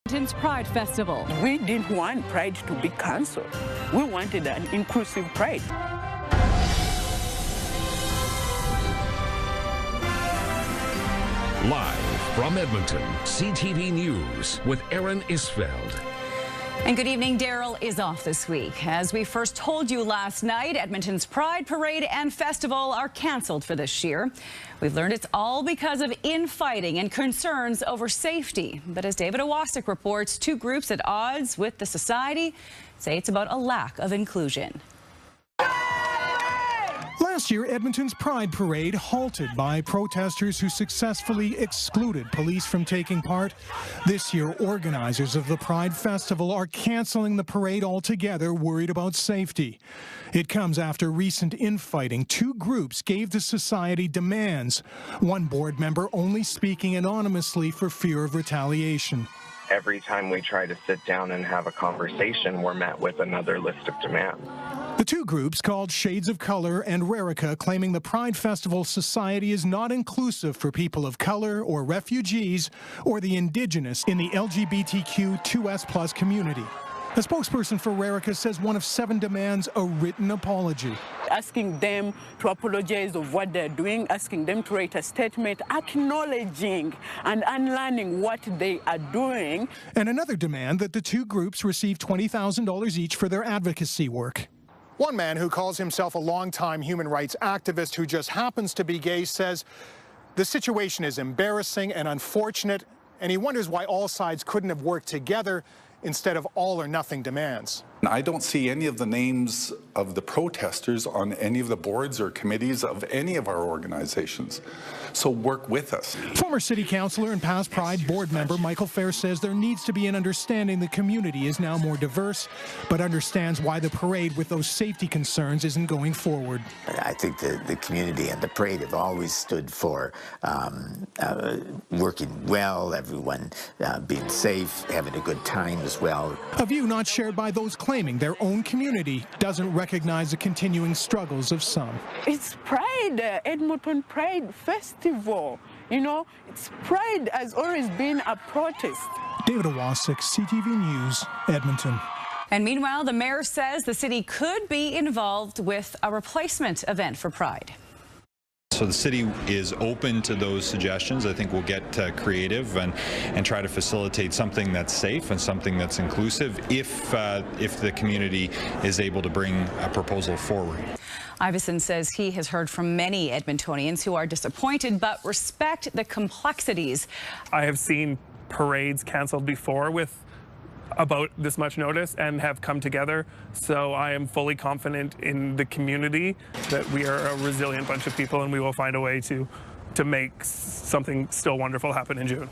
Edmonton's Pride Festival. We didn't want Pride to be cancelled. We wanted an inclusive Pride. Live from Edmonton, CTV News with Aaron Isfeld. And good evening. Daryl is off this week. As we first told you last night, Edmonton's Pride Parade and Festival are canceled for this year. We've learned it's all because of infighting and concerns over safety. But as David Owasik reports, two groups at odds with the society say it's about a lack of inclusion. Last year, Edmonton's Pride Parade halted by protesters who successfully excluded police from taking part. This year, organizers of the Pride Festival are canceling the parade altogether, worried about safety. It comes after recent infighting. Two groups gave the society demands, one board member only speaking anonymously for fear of retaliation. Every time we try to sit down and have a conversation, we're met with another list of demands. The two groups, called Shades of Color and Rarica, claiming the Pride Festival Society is not inclusive for people of color or refugees or the Indigenous in the LGBTQ 2S+ community. A spokesperson for Rarica says one of 7 demands a written apology. Asking them to apologize of what they're doing, asking them to write a statement acknowledging and unlearning what they are doing. And another demand that the two groups receive $20,000 each for their advocacy work. One man who calls himself a longtime human rights activist who just happens to be gay says the situation is embarrassing and unfortunate, and he wonders why all sides couldn't have worked together instead of all or nothing demands. I don't see any of the names of the protesters on any of the boards or committees of any of our organizations. So work with us. Former city councillor and past Pride board member Michael Fair says there needs to be an understanding the community is now more diverse, but understands why the parade with those safety concerns isn't going forward. I think the community and the parade have always stood for working well, everyone being safe, having a good time as well. A view not shared by those claiming their own community doesn't recognize the continuing struggles of some. It's Pride, Edmonton Pride Festival. You know, it's Pride has always been a protest. David Owasik, CTV News, Edmonton. And meanwhile, the mayor says the city could be involved with a replacement event for Pride. So the city is open to those suggestions. I think we'll get creative and try to facilitate something that's safe and something that's inclusive if the community is able to bring a proposal forward. Iveson says he has heard from many Edmontonians who are disappointed but respect the complexities. I have seen parades canceled before with about this much notice and have come together. So I am fully confident in the community that we are a resilient bunch of people and we will find a way to make something still wonderful happen in June.